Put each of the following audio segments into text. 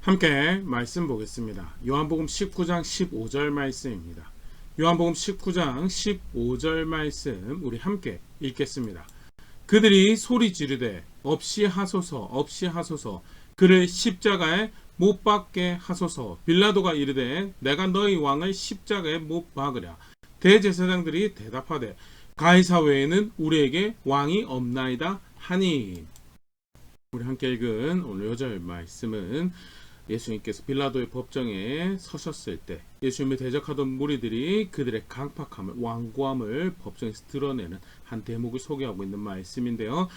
함께 말씀 보겠습니다. 요한복음 19장 15절 말씀입니다. 요한복음 19장 15절 말씀 우리 함께 읽겠습니다. 그들이 소리 지르되 없이 하소서 없이 하소서 그를 십자가에 못 박게 하소서. 빌라도가 이르되 내가 너희 왕을 십자가에 못 박으랴. 대제사장들이 대답하되 가이사 외에는 우리에게 왕이 없나이다 하니. 우리 함께 읽은 오늘 요절 말씀은 예수님께서 빌라도의 법정에 서셨을 때 예수님을 대적하던 무리들이 그들의 강팍함을 완고함을 법정에서 드러내는 한 대목을 소개하고 있는 말씀인데요.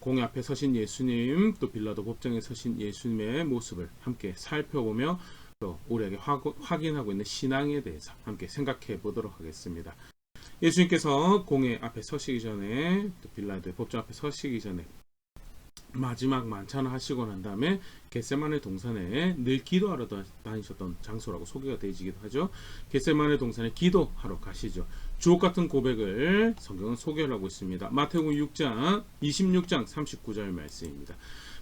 공회 앞에 서신 예수님, 또 빌라도 법정에 서신 예수님의 모습을 함께 살펴보며 또 우리에게 확인하고 있는 신앙에 대해서 함께 생각해 보도록 하겠습니다. 예수님께서 공회 앞에 서시기 전에, 또 빌라도의 법정 앞에 서시기 전에 마지막 만찬을 하시고 난 다음에 겟세마네 동산에 늘 기도하러 다니셨던 장소라고 소개가 되어지기도 하죠. 겟세마네 동산에 기도하러 가시죠. 주옥 같은 고백을 성경은 소개를 하고 있습니다. 마태복음 6장 26장 39절 말씀입니다.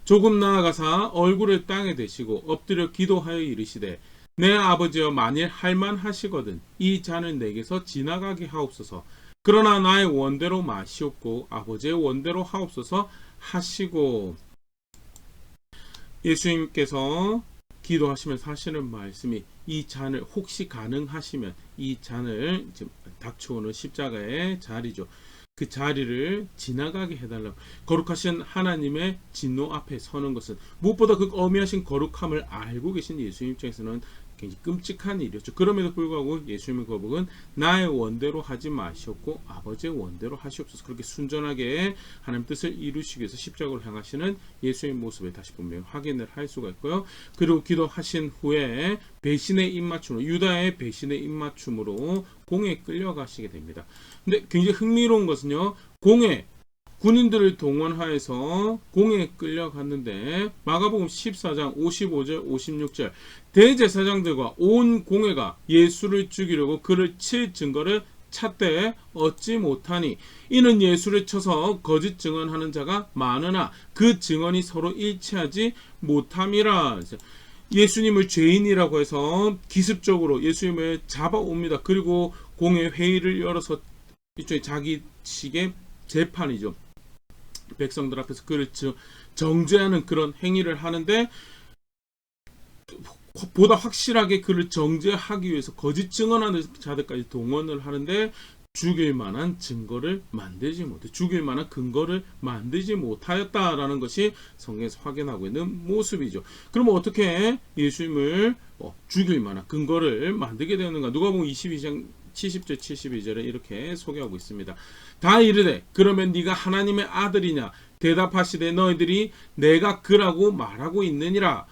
조금 나아가사 얼굴을 땅에 대시고 엎드려 기도하여 이르시되 내 아버지여 만일 할만하시거든 이 잔을 내게서 지나가게 하옵소서. 그러나 나의 원대로 마시옵고 아버지의 원대로 하옵소서 하시고. 예수님께서 기도하시면서 하시는 말씀이 이 잔을 혹시 가능하시면 이 잔을 지금 닥쳐오는 십자가의 자리죠. 그 자리를 지나가게 해달라고. 거룩하신 하나님의 진노 앞에 서는 것은 무엇보다 그 어미하신 거룩함을 알고 계신 예수님 입장에서는 굉장히 끔찍한 일이었죠. 그럼에도 불구하고 예수님의 거룩은 나의 원대로 하지 마시옵고 아버지의 원대로 하시옵소서. 그렇게 순전하게 하나님 뜻을 이루시기 위해서 십자가로 향하시는 예수의 모습을 다시 분명히 확인을 할 수가 있고요. 그리고 기도하신 후에 배신의 입맞춤으로, 유다의 배신의 입맞춤으로 공에 끌려가시게 됩니다. 근데 굉장히 흥미로운 것은요, 공에 군인들을 동원하여서 공에 끌려갔는데 마가복음 14장 55절 56절 대제사장들과 온 공회가 예수를 죽이려고 그를 칠 증거를 찾되 얻지 못하니 이는 예수를 쳐서 거짓 증언하는 자가 많으나 그 증언이 서로 일치하지 못함이라. 예수님을 죄인이라고 해서 기습적으로 예수님을 잡아옵니다. 그리고 공회 회의를 열어서 일종의 자기식의 재판이죠. 백성들 앞에서 그를 정죄하는 그런 행위를 하는데 보다 확실하게 그를 정죄하기 위해서 거짓 증언하는 자들까지 동원을 하는데 죽일 만한 증거를 만들지 못해, 죽일 만한 근거를 만들지 못하였다라는 것이 성경에서 확인하고 있는 모습이죠. 그럼 어떻게 예수님을 죽일 만한 근거를 만들게 되었는가? 누가복음 22장 70절 72절에 이렇게 소개하고 있습니다. 다 이르되 그러면 네가 하나님의 아들이냐 대답하시되 너희들이 내가 그라고 말하고 있느니라.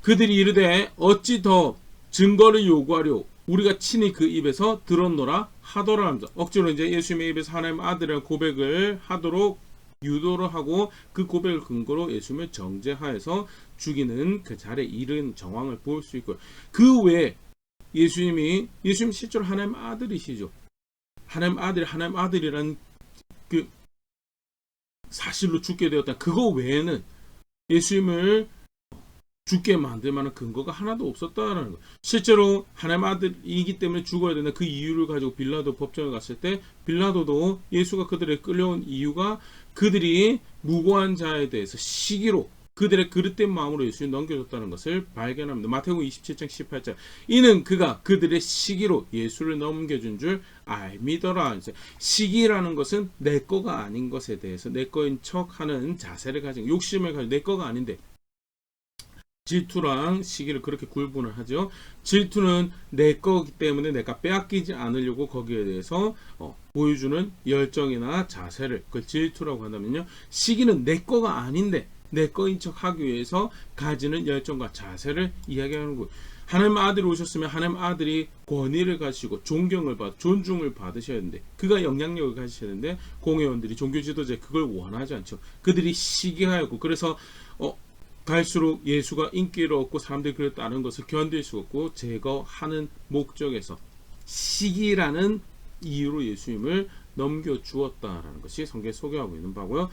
그들이 이르되 어찌 더 증거를 요구하려 우리가 친히 그 입에서 들었노라 하더라 합니다. 억지로 이제 예수님의 입에서 하나님의 아들이라는 고백을 하도록 유도를 하고 그 고백을 근거로 예수님을 정죄하여서 죽이는 그 자리에 이른 정황을 볼 수 있고요. 그 외에 예수님 실제로 하나님 아들이시죠. 하나님 아들이라는 그 사실로 죽게 되었다. 그거 외에는 예수님을 죽게 만들 만한 근거가 하나도 없었다라는 거예요. 실제로 하나님 아들이기 때문에 죽어야 되는 그 이유를 가지고 빌라도 법정에 갔을 때 빌라도도 예수가 그들에 끌려온 이유가 그들이 무고한 자에 대해서 시기로 그들의 그릇된 마음으로 예수님 넘겨줬다는 것을 발견합니다. 마태복음 27장 18절 이는 그가 그들의 시기로 예수를 넘겨준 줄 알미더라. 시기라는 것은 내 거가 아닌 것에 대해서 내 거인 척하는 자세를 가지고 욕심을 가지고 내 거가 아닌데, 질투랑 시기를 그렇게 구분을 하죠. 질투는 내 거기 때문에 내가 빼앗기지 않으려고 거기에 대해서 보여주는 열정이나 자세를 그걸 질투라고 한다면요, 시기는 내 거가 아닌데 내 거인 척 하기 위해서 가지는 열정과 자세를 이야기하는 거예요. 하나님 아들이 오셨으면 하나님 아들이 권위를 가지고 존경을 존중을 받으셔야 되는데, 그가 영향력을 가지셔야 되는데 공회원들이 종교 지도자에 그걸 원하지 않죠. 그들이 시기하였고, 그래서 갈수록 예수가 인기를 얻고 사람들이 그를 따르는 것을 견딜 수 없고 제거하는 목적에서 시기라는 이유로 예수님을 넘겨주었다라는 것이 성경에 소개하고 있는 바고요.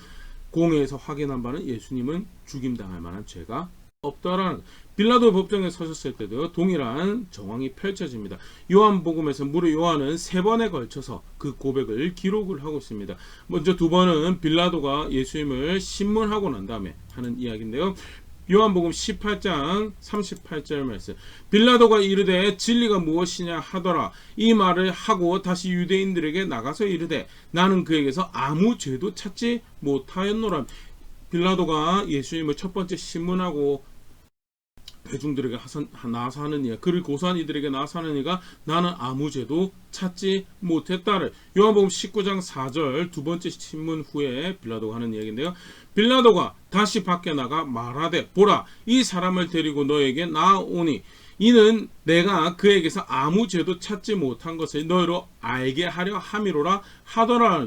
공회에서 확인한 바는 예수님은 죽임당할 만한 죄가 없다라는, 빌라도 법정에 서셨을 때도 동일한 정황이 펼쳐집니다. 요한복음에서 무려 요한은 3번에 걸쳐서 그 고백을 기록을 하고 있습니다. 먼저 2번은 빌라도가 예수님을 신문하고 난 다음에 하는 이야기인데요. 요한복음 18장 38절 말씀. 빌라도가 이르되 진리가 무엇이냐 하더라. 이 말을 하고 다시 유대인들에게 나가서 이르되 나는 그에게서 아무 죄도 찾지 못하였노라. 빌라도가 예수님을 첫 번째 신문하고 대중들에게 나와서 하는 이야, 그를 고소한 이들에게 나와서 하는 이가 나는 아무 죄도 찾지 못했다를. 요한복음 19장 4절 두 번째 신문 후에 빌라도가 하는 이야기인데요. 빌라도가 다시 밖에 나가 말하되 보라 이 사람을 데리고 너에게 나오니 이는 내가 그에게서 아무 죄도 찾지 못한 것을 너희로 알게 하려 함이로라 하더라.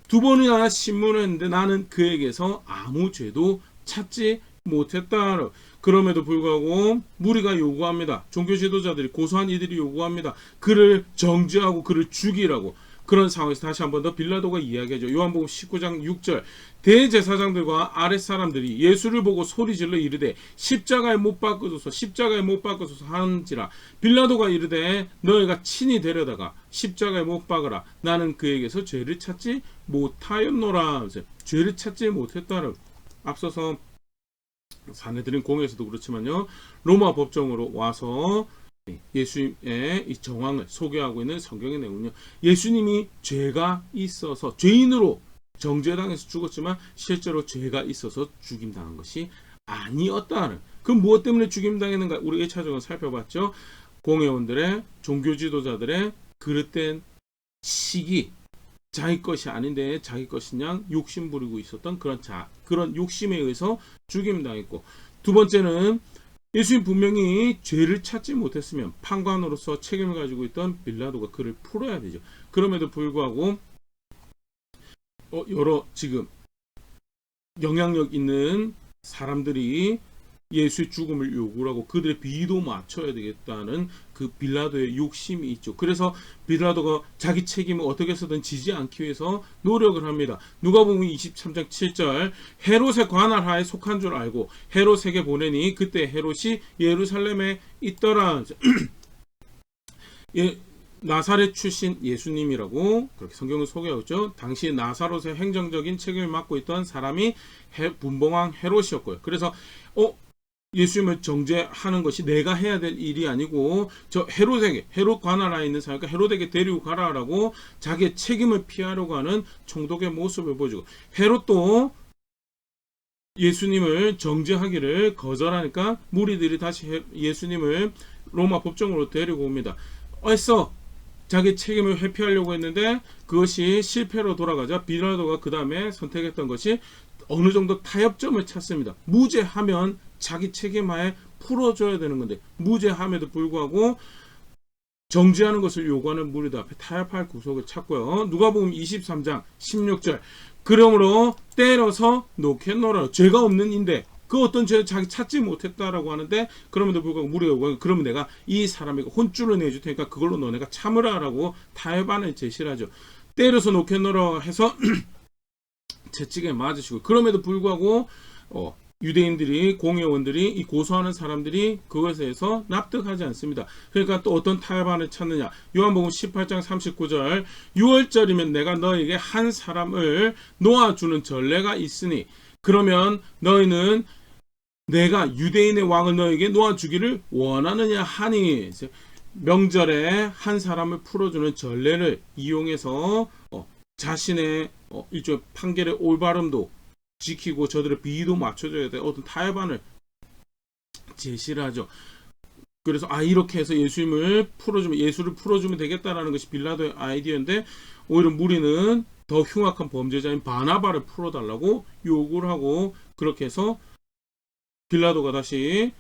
두 번이나 신문을 했는데 나는 그에게서 아무 죄도 찾지 못했다. 그럼에도 불구하고 무리가 요구합니다. 종교 지도자들이 고소한 이들이 요구합니다. 그를 정죄하고 그를 죽이라고. 그런 상황에서 다시 한 번 더 빌라도가 이야기하죠. 요한복음 19장 6절 대제사장들과 아랫사람들이 예수를 보고 소리질러 이르되 십자가에 못 박으소서 십자가에 못 박으소서 하는지라. 빌라도가 이르되 너희가 친히 데려다가 십자가에 못 박으라. 나는 그에게서 죄를 찾지 못하였노라. 죄를 찾지 못했다라. 앞서서 사내들인 공회에서도 그렇지만요. 로마 법정으로 와서 예수님의 이 정황을 소개하고 있는 성경의 내용은요. 예수님이 죄가 있어서 죄인으로 정죄당해서 죽었지만 실제로 죄가 있어서 죽임당한 것이 아니었다는. 그럼 무엇 때문에 죽임당했는가? 우리 1차적으로 살펴봤죠. 공회원들의 종교 지도자들의 그릇된 시기, 자기 것이 아닌데 자기 것이냐 욕심 부리고 있었던 그런 욕심에 의해서 죽임당했고, 두 번째는 예수님 분명히 죄를 찾지 못했으면 판관으로서 책임을 가지고 있던 빌라도가 그를 풀어야 되죠. 그럼에도 불구하고 여러 지금 영향력 있는 사람들이 예수의 죽음을 요구를 하고 그들의 비위도 맞춰야 되겠다는 그 빌라도의 욕심이 있죠. 그래서 빌라도가 자기 책임을 어떻게 해서든 지지 않기 위해서 노력을 합니다. 누가복음 23장 7절 헤롯의 관할 하에 속한 줄 알고 헤롯에게 보내니 그때 헤롯이 예루살렘에 있더라. 나사렛 출신 예수님이라고 그렇게 성경을 소개하고 있죠. 당시 나사롯의 행정적인 책임을 맡고 있던 사람이 분봉왕 헤롯이었고요. 그래서 예수님을 정죄하는 것이 내가 해야 될 일이 아니고 저 헤롯 관할하에 있는 사람이니까 헤롯에게 데리고 가라라고 자기의 책임을 피하려고 하는 총독의 모습을 보여주고, 헤롯도 예수님을 정죄하기를 거절하니까 무리들이 다시 예수님을 로마 법정으로 데리고 옵니다. 애써 자기 책임을 회피하려고 했는데 그것이 실패로 돌아가자 빌라도가 그 다음에 선택했던 것이 어느 정도 타협점을 찾습니다. 무죄하면 자기 책임하에 풀어줘야 되는 건데 무죄함에도 불구하고 정죄하는 것을 요구하는 무리들 앞에 타협할 구석을 찾고요. 누가복음 23장 16절 그러므로 때려서 놓겠노라. 죄가 없는 인데 그 어떤 죄를 자기 찾지 못했다라고 하는데 그럼에도 불구하고 무리가 요구하고 그러면 내가 이 사람에게 혼쭐을 내줄 테니까 그걸로 너네가 참으라라고 타협안을 제시를 하죠. 때려서 놓겠노라 해서 채찍에 맞으시고, 그럼에도 불구하고 유대인들이 공회원들이 이 고소하는 사람들이 그것에 대해서 납득하지 않습니다. 그러니까 또 어떤 타협안을 찾느냐. 요한복음 18장 39절 6월절이면 내가 너에게 한 사람을 놓아주는 전례가 있으니 그러면 너희는 내가 유대인의 왕을 너에게 놓아주기를 원하느냐 하니, 명절에 한 사람을 풀어주는 전례를 이용해서 자신의 일종의 판결의 올바름도 지키고 저들의 비위도 맞춰줘야 돼. 어떤 타협안을 제시를 하죠. 그래서 이렇게 해서 예수를 풀어주면 되겠다라는 것이 빌라도의 아이디어인데 오히려 무리는 더 흉악한 범죄자인 바나바를 풀어달라고 요구를 하고, 그렇게 해서 빌라도가 다시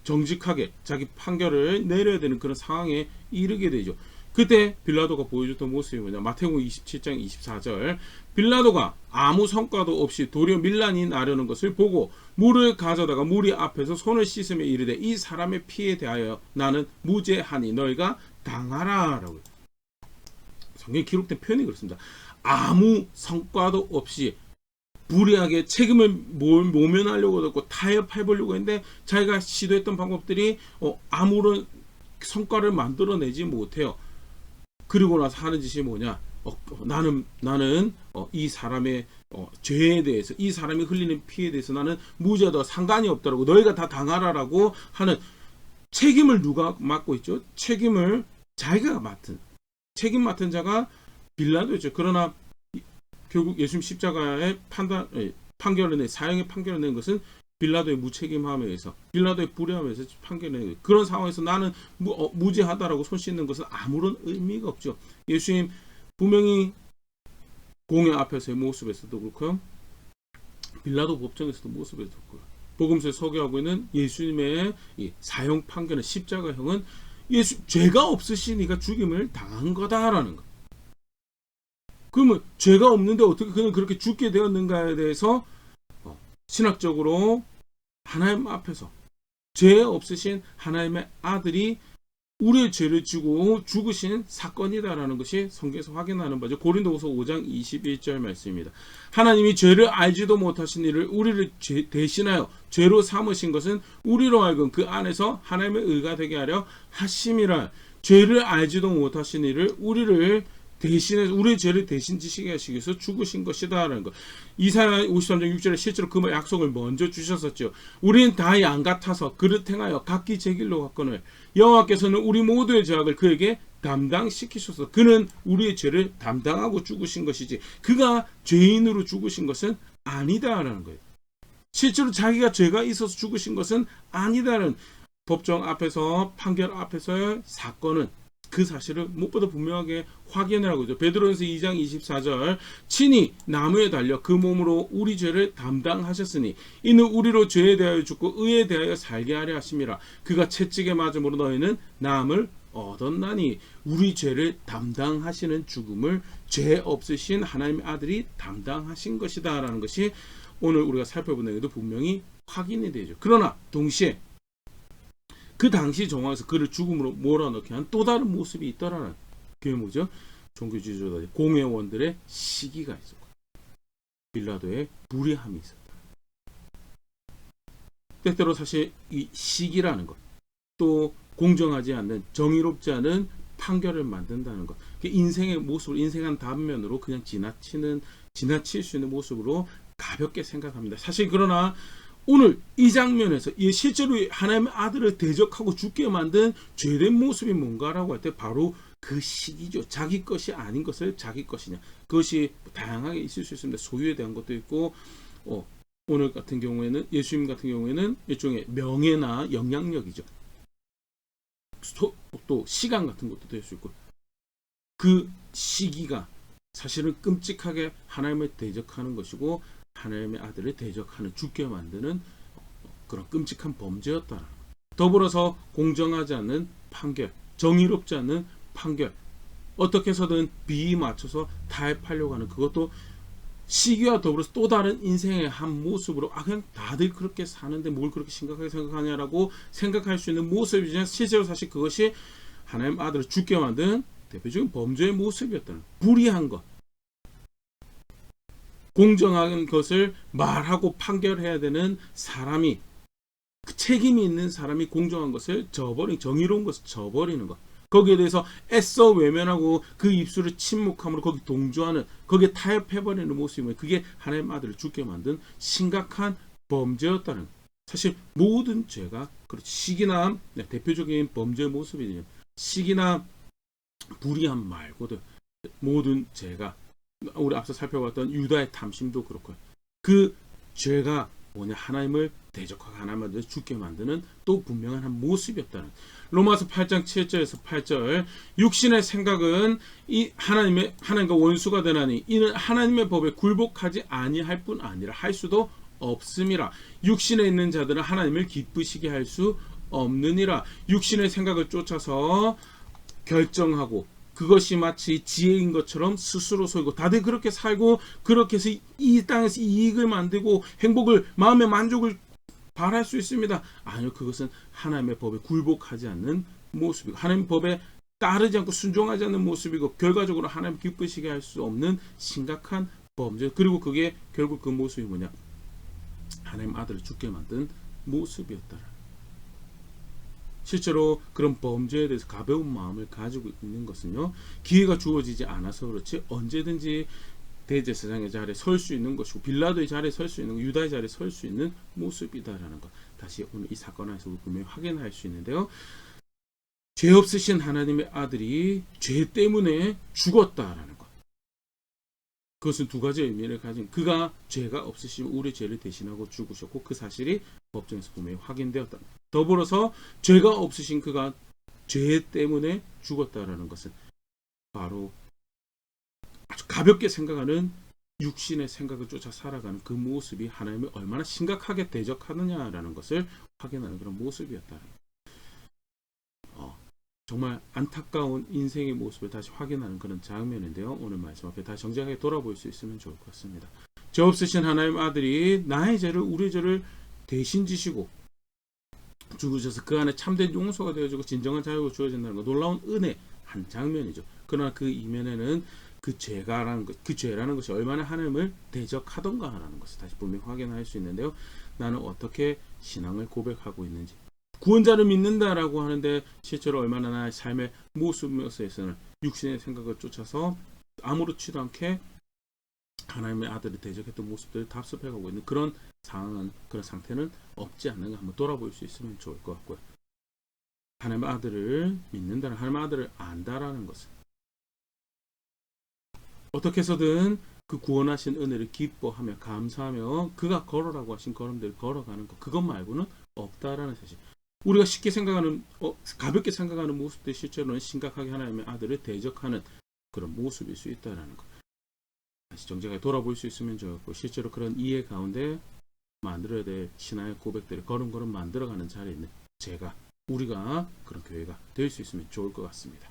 정직하게 자기 판결을 내려야 되는 그런 상황에 이르게 되죠. 그때 빌라도가 보여줬던 모습이 뭐냐. 마태복음 27장 24절 빌라도가 아무 성과도 없이 도리어 밀란이 나려는 것을 보고 물을 가져다가 무리 앞에서 손을 씻으며 이르되 이 사람의 피에 대하여 나는 무죄하니 너희가 당하라 라고. 성경에 기록된 표현이 그렇습니다. 아무 성과도 없이 불의하게 책임을 모면하려고 했고 타협해보려고 했는데 자기가 시도했던 방법들이 아무런 성과를 만들어내지 못해요. 그리고 나서 하는 짓이 뭐냐? 나는 이 사람의 죄에 대해서, 이 사람이 흘리는 피해에 대해서 나는 무죄하다, 상관이 없다라고, 너희가 다 당하라라고 하는, 책임을 누가 맡고 있죠? 책임을 자기가 책임 맡은 자가 빌라도였죠. 그러나 결국 예수님 십자가의 판결을 사형의 판결을 낸 것은 빌라도의 무책임함에 의해서, 빌라도의 불의함에 의해서 판결을 낸 거예요. 그런 상황에서 나는 무죄하다라고 손 씻는 것은 아무런 의미가 없죠. 예수님 분명히 공회 앞에서의 모습에서도 그렇고요, 빌라도 법정에서도 모습에서도 그렇고요, 복음서에 소개하고 있는 예수님의 이 사형 판결의 십자가형은 죄가 없으시니까 죽임을 당한 거다라는 거. 그러면 죄가 없는데 어떻게 그는 그렇게 죽게 되었는가에 대해서 신학적으로 하나님 앞에서 죄 없으신 하나님의 아들이 우리의 죄를 지고 죽으신 사건이다라는 것이 성경에서 확인하는 바죠. 고린도후서 5장 21절 말씀입니다. 하나님이 죄를 알지도 못하신 이를 우리를 대신하여 죄로 삼으신 것은 우리로 하여금 그 안에서 하나님의 의가 되게 하려 하심이라. 죄를 알지도 못하신 이를 우리를 대신해서 우리의 죄를 대신 지시게 하시기 위해서 죽으신 것이다라는 것. 이사야 53장 6절에 실제로 그 약속을 먼저 주셨었죠. 우리는 다 양 같아서 그릇 행하여 각기 제 길로 갔거늘 여호와께서는 우리 모두의 죄악을 그에게 담당시키셔서 그는 우리의 죄를 담당하고 죽으신 것이지 그가 죄인으로 죽으신 것은 아니다라는 거예요. 실제로 자기가 죄가 있어서 죽으신 것은 아니다라는, 법정 앞에서 판결 앞에서의 사건은 그 사실을 무엇보다 분명하게 확인을 하고 있죠. 베드로전서 2장 24절, 친히 나무에 달려 그 몸으로 우리 죄를 담당하셨으니 이는 우리로 죄에 대하여 죽고 의에 대하여 살게 하려 하심이라. 그가 채찍에 맞음으로 너희는 나음을 얻었나니. 우리 죄를 담당하시는 죽음을 죄 없으신 하나님의 아들이 담당하신 것이다 라는 것이 오늘 우리가 살펴본 내용에도 분명히 확인이 되죠. 그러나 동시에 그 당시 정황에서 그를 죽음으로 몰아넣게 한 또 다른 모습이 있더라는, 그게 뭐죠? 종교지도자들, 공회원들의 시기가 있었고 빌라도의 불의함이 있었다. 때때로 사실 이 시기라는 것, 또 공정하지 않는, 정의롭지 않은 판결을 만든다는 것, 인생의 모습을, 인생한 단면으로 그냥 지나칠 수 있는 모습으로 가볍게 생각합니다. 사실 그러나 오늘 이 장면에서 실제로 하나님의 아들을 대적하고 죽게 만든 죄된 모습이 뭔가라고 할 때 바로 그 시기죠. 자기 것이 아닌 것을 자기 것이냐. 그것이 다양하게 있을 수 있습니다. 소유에 대한 것도 있고, 오늘 같은 경우에는, 예수님 같은 경우에는 일종의 명예나 영향력이죠. 또 시간 같은 것도 될 수 있고, 그 시기가 사실은 끔찍하게 하나님을 대적하는 것이고 하나님의 아들을 대적하는, 죽게 만드는 그런 끔찍한 범죄였다는 것. 더불어서 공정하지 않는 판결, 정의롭지 않는 판결, 어떻게 해서든 비위 맞춰서 타협하려고 하는, 그것도 시기와 더불어서 또 다른 인생의 한 모습으로, 그냥 다들 그렇게 사는데 뭘 그렇게 심각하게 생각하냐라고 생각할 수 있는 모습이지만 실제로 사실 그것이 하나님 아들을 죽게 만든 대표적인 범죄의 모습이었다는, 불의한 것, 공정한 것을 말하고 판결해야 되는 사람이, 그 책임이 있는 사람이 공정한 것을 정의로운 것을 저버리는 것, 거기에 대해서 애써 외면하고 그 입술을 침묵함으로 거기 동조하는, 거기에 타협해버리는 모습이면 그게 하나님 아들을 죽게 만든 심각한 범죄였다는 것. 사실 모든 죄가 시기나, 대표적인 범죄의 모습이죠. 시기나 불의함 말고도 모든 죄가, 우리 앞서 살펴봤던 유다의 탐심도 그렇고요. 그 죄가 뭐냐, 하나님을 대적하고 하나님을 죽게 만드는 또 분명한 한 모습이었다는. 로마서 8장 7절에서 8절, 육신의 생각은 이 하나님과 원수가 되나니 이는 하나님의 법에 굴복하지 아니할 뿐 아니라 할 수도 없음이라. 육신에 있는 자들은 하나님을 기쁘시게 할 수 없느니라. 육신의 생각을 쫓아서 결정하고 그것이 마치 지혜인 것처럼 스스로 속이고, 다들 그렇게 살고 그렇게 해서 이 땅에서 이익을 만들고 행복을, 마음의 만족을 바랄 수 있습니다. 아니요, 그것은 하나님의 법에 굴복하지 않는 모습이고 하나님의 법에 따르지 않고 순종하지 않는 모습이고 결과적으로 하나님 기쁘시게 할 수 없는 심각한 범죄. 그리고 그게 결국 그 모습이 뭐냐? 하나님 아들을 죽게 만든 모습이었다. 실제로 그런 범죄에 대해서 가벼운 마음을 가지고 있는 것은요, 기회가 주어지지 않아서 그렇지 언제든지 대제사장의 자리에 설 수 있는 것이고 빌라도의 자리에 설 수 있는, 유다의 자리에 설 수 있는 모습이다라는 것, 다시 오늘 이 사건 안에서 분명히 확인할 수 있는데요. 죄 없으신 하나님의 아들이 죄 때문에 죽었다라는 것, 그것은 두 가지 의미를 가진, 그가 죄가 없으시면 우리 죄를 대신하고 죽으셨고 그 사실이 법정에서 분명히 확인되었다. 더불어서 죄가 없으신 그가 죄 때문에 죽었다라는 것은 바로 아주 가볍게 생각하는 육신의 생각을 쫓아 살아가는 그 모습이 하나님을 얼마나 심각하게 대적하느냐라는 것을 확인하는 그런 모습이었다. 정말 안타까운 인생의 모습을 다시 확인하는 그런 장면인데요. 오늘 말씀 앞에 다시 정직하게 돌아볼 수 있으면 좋을 것 같습니다. 죄 없으신 하나님 아들이 나의 죄를, 우리 죄를 대신 지시고 죽으셔서 그 안에 참된 용서가 되어지고 진정한 자유가 주어진다는 것, 놀라운 은혜 한 장면이죠. 그러나 그 이면에는 그 죄라는 것이 얼마나 하나님을 대적하던가라는 것을 다시 분명히 확인할 수 있는데요. 나는 어떻게 신앙을 고백하고 있는지, 구원자를 믿는다라고 하는데 실제로 얼마나 나의 삶의 모습에서는 육신의 생각을 쫓아서 아무렇지도 않게 하나님의 아들을 대적했던 모습들을 답습해가고 있는 그런 상황은, 그런 상태는 없지 않는가 한번 돌아볼 수 있으면 좋을 것 같고요. 하나님의 아들을 믿는다는, 하나님의 아들을 안다라는 것은 어떻게 해서든 그 구원하신 은혜를 기뻐하며 감사하며 그가 걸어라고 하신 걸음들을 걸어가는 것, 그것 말고는 없다라는 사실. 우리가 쉽게 생각하는, 가볍게 생각하는 모습들이 실제로는 심각하게 하나님의 아들을 대적하는 그런 모습일 수 있다라는 것, 다시 정직하게 돌아볼 수 있으면 좋겠고, 실제로 그런 이해 가운데 만들어야 될 신앙의 고백들을 걸음걸음 만들어가는 자리에 있는 우리가 그런 교회가 될 수 있으면 좋을 것 같습니다.